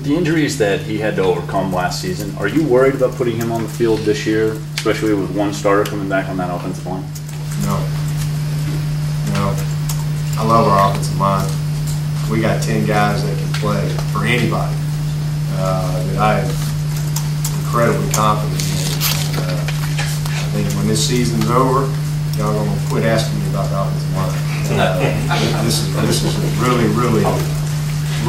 the injuries that he had to overcome last season, are you worried about putting him on the field this year, especially with one starter coming back on that offensive line? No. I love our offensive line. We got 10 guys that can play for anybody that I am incredibly confident in. And, I think when this season's over, y'all are going to quit asking me about the offensive line. This is a really, really,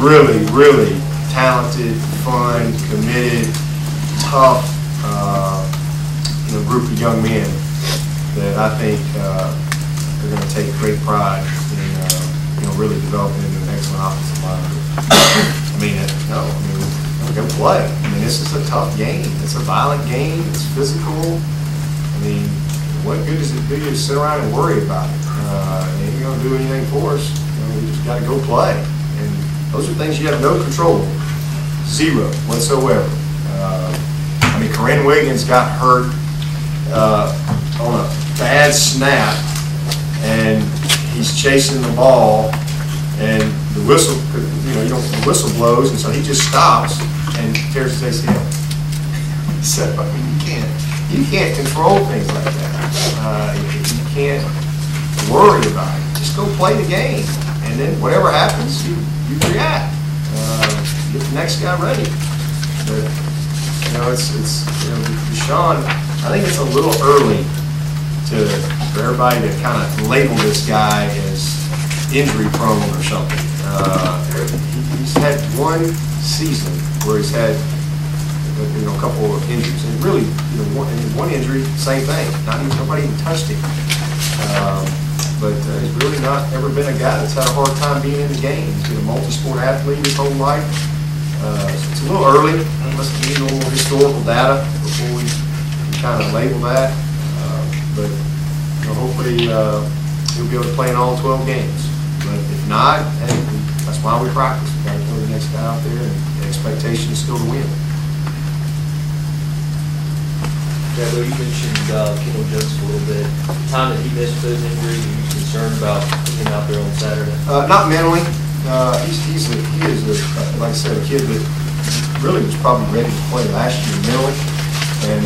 really, really talented, fun, committed, tough group of young men that I think are going to take great pride in really developing into an excellent offensive line. We're going to play. This is a tough game. It's a violent game. It's physical. What good does it do you to sit around and worry about it? It ain't going to do anything for us. We just got to go play. And those are things you have no control over. Zero whatsoever. Corinne Wiggins got hurt on a bad snap, and he's chasing the ball, and the whistle, the whistle blows, and so he just stops and tears his ACL. So you can't control things like that. You can't worry about it. Just go play the game, and then whatever happens, you react. Get the next guy ready. But Deshaun, I think it's a little early for everybody to kind of label this guy as injury prone or something. He's had one season where he's had a couple of injuries, and really, one injury, same thing. Nobody even touched him. But he's really not ever been a guy that's had a hard time being in the game. He's been a multi-sport athlete his whole life. So it's a little early. Let's get a little more historical data before we kind of label that. But hopefully he'll be able to play in all 12 games. But if not, hey, that's why we practice. We got to throw the next guy out there, and the expectation is still to win. Dabo, you mentioned Kendall Jones a little bit. The time that he missed those injuries, are you concerned about him out there on Saturday? Not mentally. He is like I said, a kid that really was probably ready to play last year mentally, and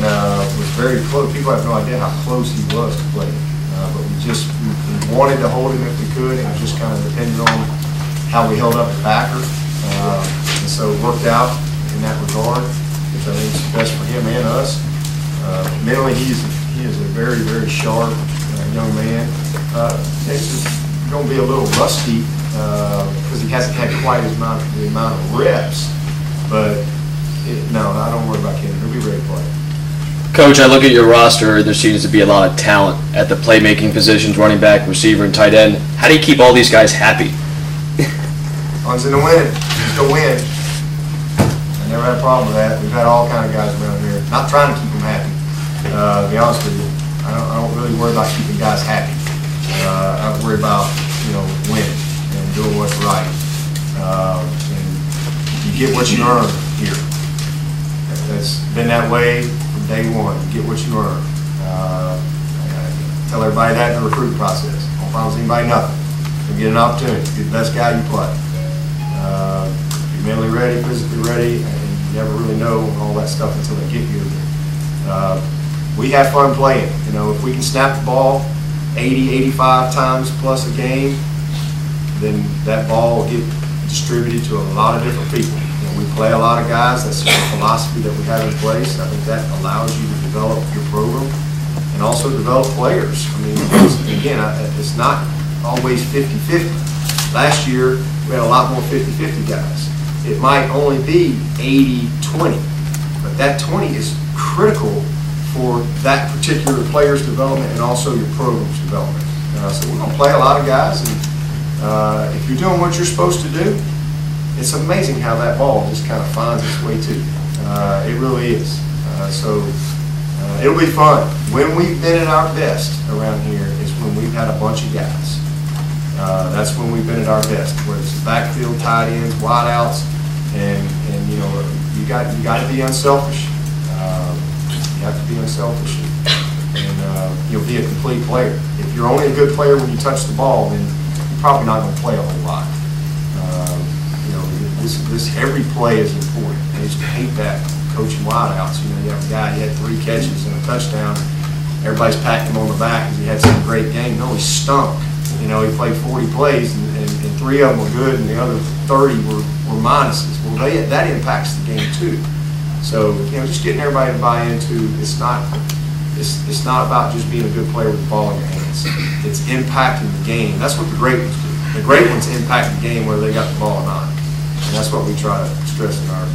was very close. People have no idea how close he was to play. But we wanted to hold him if we could, and it just kind of depended on how we held up at backer. And so it worked out in that regard, which I think is best for him and us. Mentally, he is a very, very sharp young man. He's just going to be a little rusty because he hasn't had quite the amount of reps. But no, I don't worry about Kendall. He'll be ready to play. Coach, I look at your roster. There seems to be a lot of talent at the playmaking positions, running back, receiver, and tight end. How do you keep all these guys happy? One's in the win. He's going to win. I never had a problem with that. We've had all kind of guys around here. Not trying to keep them happy. To be honest with you, I don't really worry about keeping guys happy. I worry about winning and doing what's right. And you get what you earn here. It's been that way from day one. You get what you earn. I tell everybody that in the recruiting process. Don't promise anybody nothing. You get an opportunity. Be the best guy you play. Be mentally ready, physically ready, and you never really know all that stuff until they get here. We have fun playing. If we can snap the ball 80, 85 times plus a game, then that ball will get distributed to a lot of different people. We play a lot of guys. That's the philosophy that we have in place. I think that allows you to develop your program and also develop players. Again, it's not always 50-50. Last year, we had a lot more 50-50 guys. It might only be 80-20, but that 20 is critical for that particular player's development and also your program's development. So we're going to play a lot of guys, and if you're doing what you're supposed to do, it's amazing how that ball just kind of finds its way to you. It really is. So it'll be fun. When we've been at our best around here is when we've had a bunch of guys. That's when we've been at our best, where it's backfield, tight ends, wide outs, and you got to be unselfish. You have to be unselfish, and you'll be a complete player. If you're only a good player when you touch the ball, then you're probably not going to play a whole lot. every play is important. I used to hate that coaching wideouts. You know, you have a guy, he had 3 catches and a touchdown. Everybody's patting him on the back because he had some great game. No, he stunk. You know, he played 40 plays and 3 of them were good and the other 30 were minuses. Well, that impacts the game too. So, you know, just getting everybody to buy into it's not about just being a good player with the ball in your hands. It's impacting the game. That's what the great ones do. The great ones impact the game whether they got the ball or not. And that's what we try to stress in our